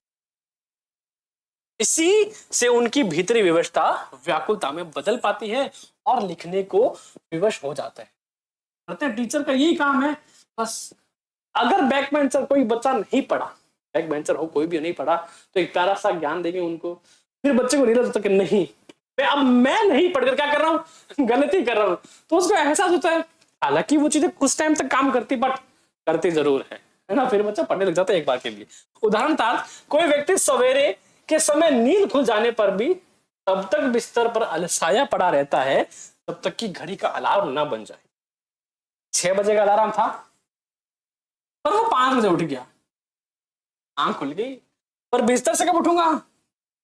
इसी से उनकी भीतरी व्यवस्था व्याकुलता में बदल पाती है और लिखने को विवश हो जाता है। कहते हैं टीचर का यही काम है बस। अगर बैक बेंचर कोई बच्चा नहीं पढ़ा, बैक बेंचर हो कोई भी नहीं पढ़ा, तो एक प्यारा सा ज्ञान देंगे उनको। फिर बच्चे को रियलाइज होता है कि नहीं, अब मैं नहीं पढ़कर क्या कर रहा हूँ, गलती कर रहा हूँ। तो उसको एहसास होता है, हालांकि वो चीजें कुछ टाइम तक काम करती, बट करती जरूर है ना। फिर बच्चा पढ़ने लग जाता है एक बार के लिए। उदाहरण था, कोई व्यक्ति सवेरे के समय नींद खुल जाने पर भी तब तक बिस्तर पर अलसाया पड़ा रहता है तब तक कि घड़ी का अलार्म ना बन जाए। 6 बजे का अलार्म था पर वो 5 बजे उठ गया, आंख खुल गई, पर बिस्तर से कब उठूंगा,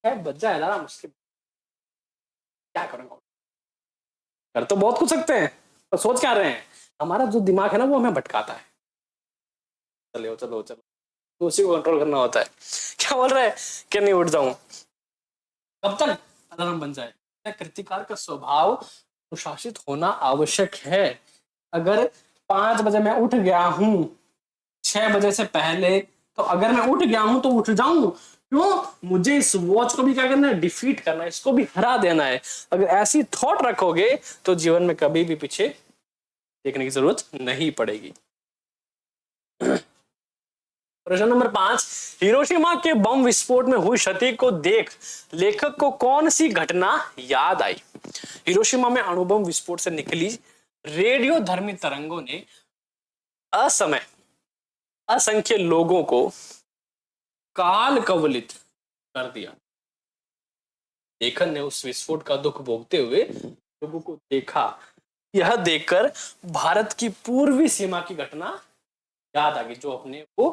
बज जाए अलार्म, उसके क्या करूंगा। कर तो बहुत कुछ सकते हैं पर सोच क्या रहे हैं, हमारा जो दिमाग है ना वो हमें भटकाता है। चलो चलो चलो, तो उसी को कंट्रोल करना होता है। क्या बोल रहे हैं कि नहीं उठ जाऊं, कब तक अलार्म बन जाए। कृतिकार का स्वभाव अनुशासित होना आवश्यक है। अगर 5 बजे मैं उठ गया हूं 6 बजे से पहले, तो अगर मैं उठ गया हूं तो उठ जाऊं, क्यों, मुझे इस वॉच को भी क्या करना है, डिफीट करना है, इसको भी हरा देना है। अगर ऐसी थॉट रखोगे तो जीवन में कभी भी पीछे देखने की जरूरत नहीं पड़ेगी। प्रश्न नंबर 5, हिरोशिमा के बम विस्फोट में हुई क्षति को देख लेखक को कौन सी घटना याद आई। हिरोशिमा में अणुबम विस्फोट से निकली रेडियो धर्मी तरंगों ने असमय असंख्य लोगों को काल कवलित कर दिया। लेखक ने उस विस्फोट का दुख भोगते हुए लोगों को देखा। यह देखकर भारत की पूर्वी सीमा की घटना याद आ गई, जो अपने को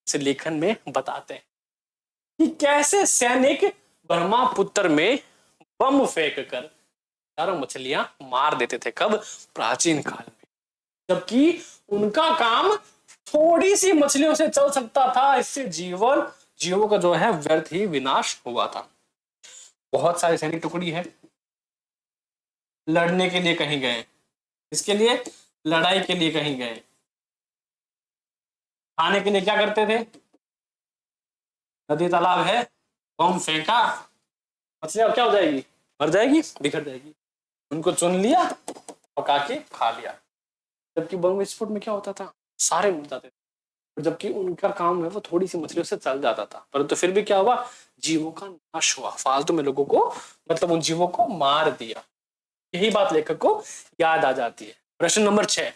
उस लेखन में बताते हैं कि कैसे सैनिक ब्रह्मपुत्र में बम फेंक कर हजारों मछलियां मार देते थे। कब, प्राचीन काल में, जबकि उनका काम थोड़ी सी मछलियों से चल सकता था। इससे जीवों का जो है व्यर्थ ही विनाश हुआ था। बहुत सारी सैनिक टुकड़ी है, लड़ने के लिए कहीं गए, इसके लिए लड़ाई के लिए कहीं गए, खाने के लिए क्या करते थे, नदी तालाब है, बम फेंका, मछलियां क्या हो जाएगी, मर जाएगी, बिखर जाएगी, उनको चुन लिया, पका के खा लिया। जबकि बम विस्फोट में क्या होता था, सारे मर जाते थे। जबकि उनका काम है वो थोड़ी सी मछलियों से चल जाता था, परंतु फिर भी क्या हुआ, जीवों का नाश हुआ, फालतू में लोगों को, मतलब उन जीवों को मार दिया। यही बात लेखक को याद आ जाती है। प्रश्न नंबर 6,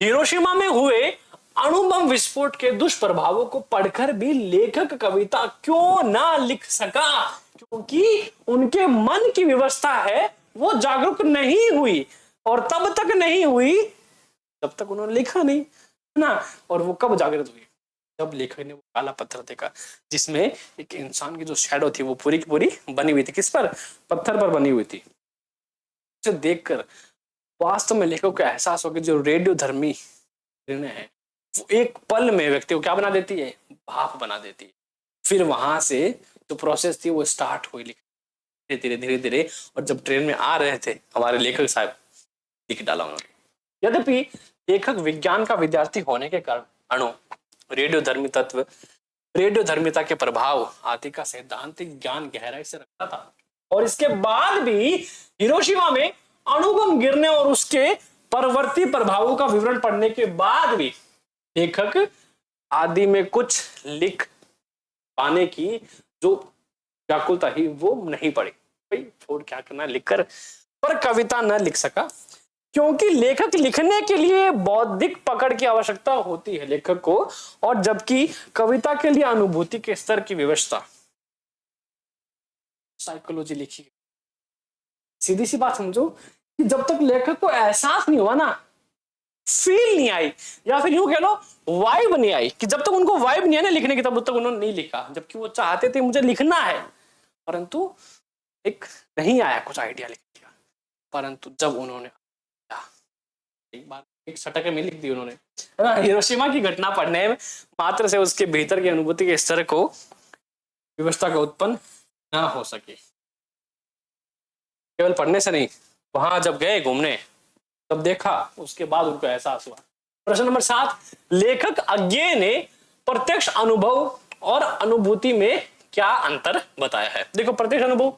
हिरोशिमा में हुए अणुबम विस्फोट के दुष्प्रभावों को पढ़कर भी लेखक कविता क्यों ना लिख सका। क्योंकि उनके मन की व्यवस्था है वो जागरूक नहीं हुई, और तब तक नहीं हुई तब तक उन्होंने लिखा नहीं, है ना। और वो कब जागृत हुई, जब लेखक ने वो काला पत्थर देखा जिसमें एक इंसान की जो शैडो थी वो पूरी की पूरी बनी हुई थी, किस पर, पत्थर पर बनी हुई थी। उसे देखकर वास्तव में लेखक को एहसास हो कि जो रेडियो धर्मी किरणें हैं वो एक पल में व्यक्ति को क्या बना देती है, भाप बना देती है। फिर वहां से जो प्रोसेस थी वो स्टार्ट हुई लिखने, धीरे धीरे धीरे, और जब ट्रेन में आ रहे थे हमारे लेखक साहब, लिख डाला उन्होंने। यद्यपि लेखक विज्ञान का विद्यार्थी होने के कारण अणु, रेडियो धर्मी तत्व, रेडियो धर्मिता के प्रभाव आदि का सैद्धांतिक ज्ञान गहराई से रखता था, और इसके बाद भी हिरोशिमा में अणुबम गिरने और उसके परवर्ती प्रभावों का विवरण पढ़ने के बाद भी लेखक आदि में कुछ लिख पाने की जो व्याकुलता ही वो नहीं पड़ी। भाई छोड़ क्या करना लिखकर, पर कविता न लिख सका क्योंकि लेखक लिखने के लिए बौद्धिक पकड़ की आवश्यकता होती है लेखक को, और जबकि कविता के लिए अनुभूति के स्तर की व्यवस्था, साइकोलॉजी लिखी। सीधी सी बात समझो कि जब तक लेखक को एहसास नहीं हुआ ना फील नहीं आई, या फिर यूं कह लो वाइब नहीं आई, कि जब तक उनको वाइब नहीं आई ना लिखने की तब तक उन्होंने नहीं लिखा, जबकि वो चाहते थे मुझे लिखना है, परंतु एक नहीं आया कुछ आइडिया लिखने का। परंतु जब उन्होंने एक बार एक सटक में लिख दी उन्होंने, है ना, हिरोशिमा की घटना पढ़ने में मात्र से उसके भीतर की अनुभूति के स्तर को व्यवस्था का उत्पन्न ना हो सके। केवल पढ़ने से नहीं, वहां जब गए घूमने तब देखा, उसके बाद उनको एहसास हुआ। प्रश्न नंबर 7, लेखक अज्ञेय ने प्रत्यक्ष अनुभव और अनुभूति में क्या अंतर बताया है। देखो, प्रत्यक्ष अनुभव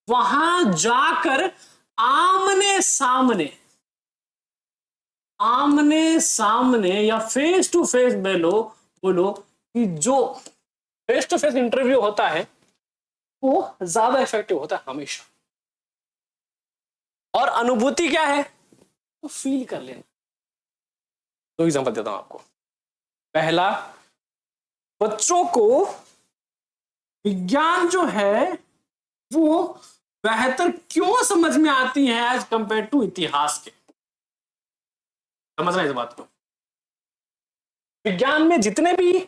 वहां जाकर आमने सामने या फेस टू फेस बोलो कि जो फेस टू फेस इंटरव्यू होता है वो ज्यादा इफेक्टिव होता है हमेशा। और अनुभूति क्या है, तो फील कर लेना। दो एग्जांपल देता हूं आपको। पहला, बच्चों को विज्ञान जो है वो बेहतर क्यों समझ में आती है एज कंपेयर टू इतिहास के। समझना इस बात को। विज्ञान में जितने भी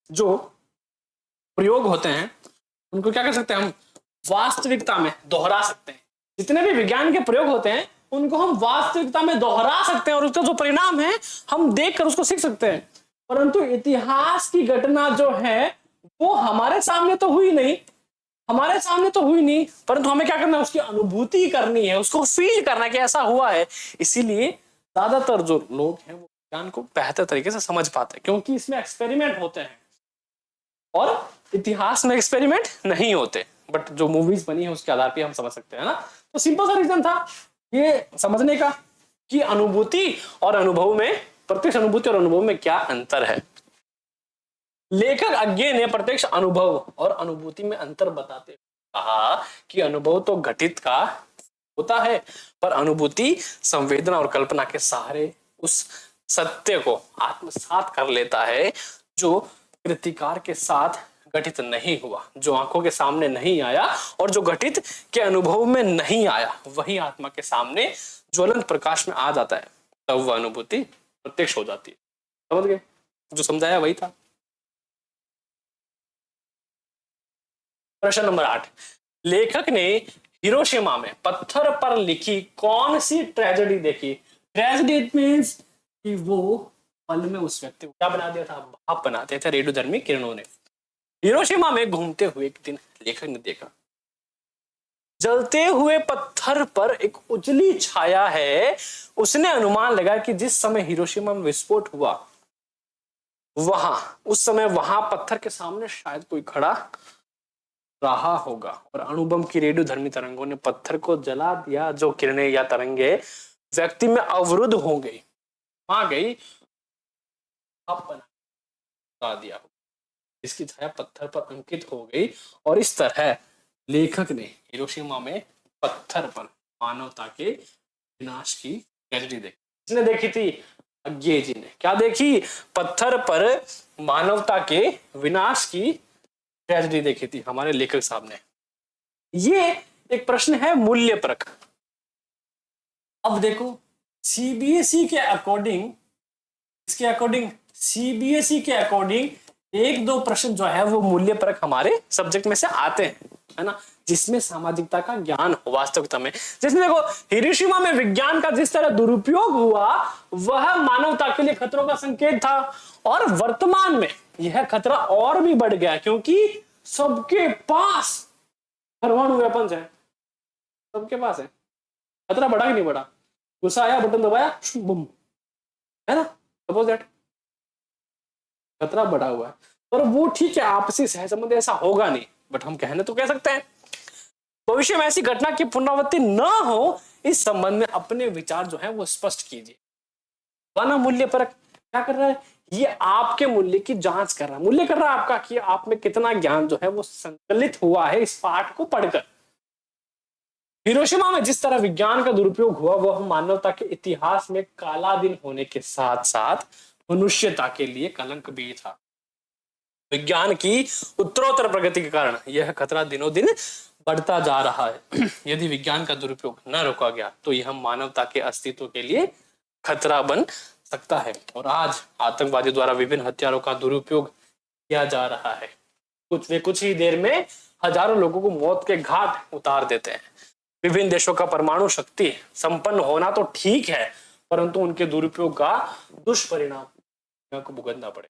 जो प्रयोग होते हैं उनको क्या कर सकते हैं हम, वास्तविकता में दोहरा सकते हैं। जितने भी विज्ञान के प्रयोग होते हैं उनको हम वास्तविकता में दोहरा सकते हैं और उसका जो परिणाम है हम देखकर उसको सीख सकते हैं। परंतु इतिहास की घटना जो है वो हमारे सामने तो हुई नहीं, परंतु हमें क्या करना है, उसकी अनुभूति करनी है, उसको फील करना है कि ऐसा हुआ है। इसीलिए ज्यादातर जो लोग हैं वो विज्ञान को बेहतर तरीके से समझ पाते हैं, क्योंकि इसमें एक्सपेरिमेंट होते हैं और इतिहास में एक्सपेरिमेंट नहीं होते। बट जो मूवीज बनी है उसके आधार पर हम समझ सकते हैं ना। तो सिंपल सा रीजन था ये समझने का कि अनुभूति और अनुभव में, प्रत्यक्ष अनुभूति और अनुभव में क्या अंतर है। लेखक अज्ञेय ने प्रत्यक्ष अनुभव और अनुभूति में अंतर बताते हुए कहा कि अनुभव तो घटित का होता है, पर अनुभूति संवेदना और कल्पना के सहारे उस सत्य को आत्मसात कर लेता है जो कृतिकार के साथ घटित नहीं हुआ, जो आंखों के सामने नहीं आया और जो घटित के अनुभव में नहीं आया, वही आत्मा के सामने ज्वलंत प्रकाश में आ जाता है, तब वह अनुभूति प्रत्यक्ष हो जाती है। समझ गए? जो समझाया वही था। प्रश्न नंबर 8, लेखक ने हिरोशिमा में पत्थर पर लिखी कौन सी ट्रेजेडी देखी। ट्रेजेडी इट मींस कि वो पल में उस व्यक्ति को क्या बना दिया था, भाप बना दिया था रेडियोधर्मी किरणों ने। हिरोशिमा में घूमते हुए एक दिन लेखक ने देखा जलते हुए पत्थर पर एक उजली छाया है। उसने अनुमान लगा कि जिस समय हिरोशिमा में विस्फोट हुआ उस समय वहां पत्थर के सामने शायद कोई खड़ा रहा होगा और अणुबम की रेडियोधर्मी तरंगों ने पत्थर को जला दिया। जो किरणें या तरंगे व्यक्ति में अवरुद्ध हो गई, वहां गई, बना दिया, इसकी छाया पत्थर पर अंकित हो गई। और इस तरह लेखक ने हिरोशिमा में पत्थर पर मानवता के विनाश की ट्रेजेडी देखी। किसने देखी थी? अज्ञेय जी ने। क्या देखी? पत्थर पर मानवता के विनाश की ट्रेजेडी देखी थी हमारे लेखक साहब ने। ये एक प्रश्न है मूल्य परख। अब देखो, सीबीएसई के अकॉर्डिंग, सीबीएसई के अकॉर्डिंग एक दो प्रश्न जो है वो मूल्य परख हमारे सब्जेक्ट में से आते हैं, है ना, जिसमें सामाजिकता का ज्ञान हो वास्तविकता में। जैसे देखो, हिरोशिमा में विज्ञान का जिस तरह दुरुपयोग हुआ वह मानवता के लिए खतरों का संकेत था, और वर्तमान में यह खतरा और भी बढ़ गया क्योंकि सबके पास परमाणु वेपन्स है, सबके पास है। खतरा बढ़ा कि नहीं बढ़ा? गुस्सा आया, बटन दबाया, बुम, है ना, सपोज दैट खतरा बढ़ा हुआ है। पर वो ठीक है, आपसी सहसंबंध ऐसा होगा नहीं, बट हम कहने तो कह सकते हैं भविष्य में ऐसी घटना की पुनरावृत्ति न हो, इस संबंध में अपने विचार जो है वो स्पष्ट कीजिए। वरना मूल्य परख क्या कर रहा है? ये आपके मूल्य की जांच कर रहा है, मूल्य कर रहा है आपका कि आप में कितना ज्ञान जो है वो संकलित हुआ है इस पाठ को पढ़कर। हिरोशिमा में जिस तरह विज्ञान का दुरुपयोग हुआ वह मानवता के इतिहास में काला दिन होने के साथ साथ मनुष्यता के लिए कलंक भी था। विज्ञान की उत्तरोत्तर प्रगति के कारण यह खतरा दिनों दिन बढ़ता जा रहा है। यदि विज्ञान का दुरुपयोग न रोका गया तो यह मानवता के अस्तित्व के लिए खतरा बन सकता है। और आज आतंकवादी द्वारा विभिन्न हथियारों का दुरुपयोग किया जा रहा है। कुछ ही देर में हजारों लोगों को मौत के घाट उतार देते हैं। विभिन्न देशों का परमाणु शक्ति संपन्न होना तो ठीक है, परंतु उनके दुरुपयोग का दुष्परिणाम को भुगतना पड़े।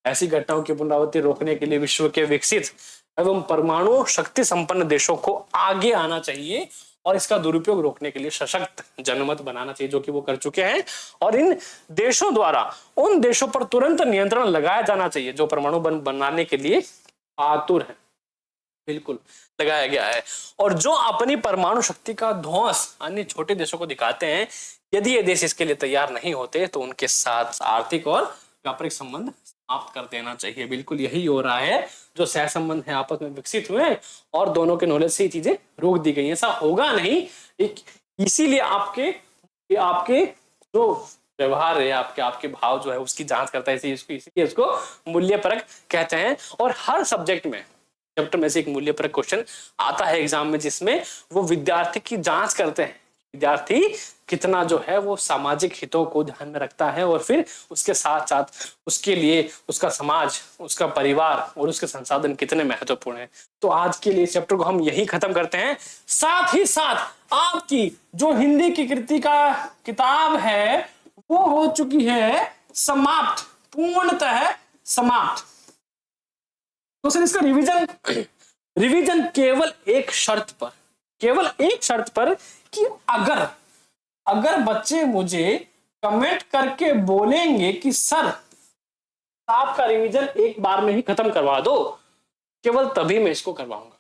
ऐसी घटनाओं की पुनरावृत्ति रोकने के लिए विश्व के विकसित एवं परमाणु शक्ति संपन्न देशों को आगे आना चाहिए और इसका दुरुपयोग रोकने के लिए सशक्त जनमत बनाना चाहिए, जो कि वो कर चुके हैं। और इन देशों द्वारा उन देशों पर तुरंत नियंत्रण लगाया जाना चाहिए जो परमाणु बनाने के लिए आतुर है। बिल्कुल लगाया गया है। और जो अपनी परमाणु शक्ति का ध्वंस अन्य छोटे देशों को दिखाते हैं, यदि ये देश इसके लिए तैयार नहीं होते तो उनके साथ आर्थिक और व्यापारिक संबंध समाप्त कर देना चाहिए। बिल्कुल यही हो रहा है, जो सह संबंध है आपस में विकसित हुए और दोनों के नॉलेज से ये चीजें रोक दी गई। ऐसा होगा नहीं, इसीलिए आपके जो व्यवहार है, आपके भाव जो है उसकी जांच करता है, इसीलिए इसको मूल्य परख कहते हैं। और हर सब्जेक्ट में चैप्टर में से एक मूल्य परक क्वेश्चन आता है एग्जाम में, जिसमें वो विद्यार्थी की जांच करते हैं, विद्यार्थी कितना जो है वो सामाजिक हितों को ध्यान में रखता है और फिर उसके साथ साथ उसके लिए उसका समाज, उसका परिवार और उसके संसाधन कितने महत्वपूर्ण हैं। तो आज के लिए इस चैप्टर को हम यही खत्म करते हैं। साथ ही साथ आपकी जो हिंदी की कृति का किताब है वो हो चुकी है समाप्त, पूर्णतः समाप्त। तो सर इसका रिवीजन केवल एक शर्त पर कि अगर बच्चे मुझे कमेंट करके बोलेंगे कि सर आपका रिवीजन एक बार में ही खत्म करवा दो, केवल तभी मैं इसको करवाऊंगा।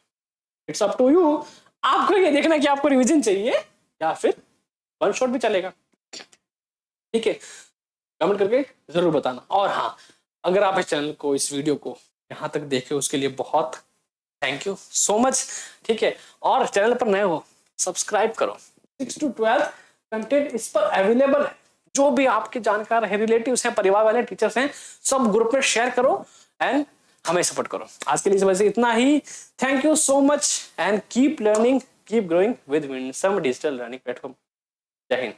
इट्स अप टू यू, आपको ये देखना कि आपको रिवीजन चाहिए या फिर वन शॉट भी चलेगा। ठीक है, कमेंट करके जरूर बताना। और हाँ, अगर आप इस चैनल को, इस वीडियो को यहां तक देखे उसके लिए बहुत थैंक यू सो मच। ठीक है, और चैनल पर नए हो सब्सक्राइब करो। 6 to 12 कंटेंट इस पर अवेलेबल है। जो भी आपके जानकार है, रिलेटिव्स हैं, परिवार वाले, टीचर्स हैं, सब ग्रुप में शेयर करो एंड हमें सपोर्ट करो। आज के लिए बस इतना ही। Thank you so much and keep learning, keep growing with Windsome digital learning platform. जय हिंद।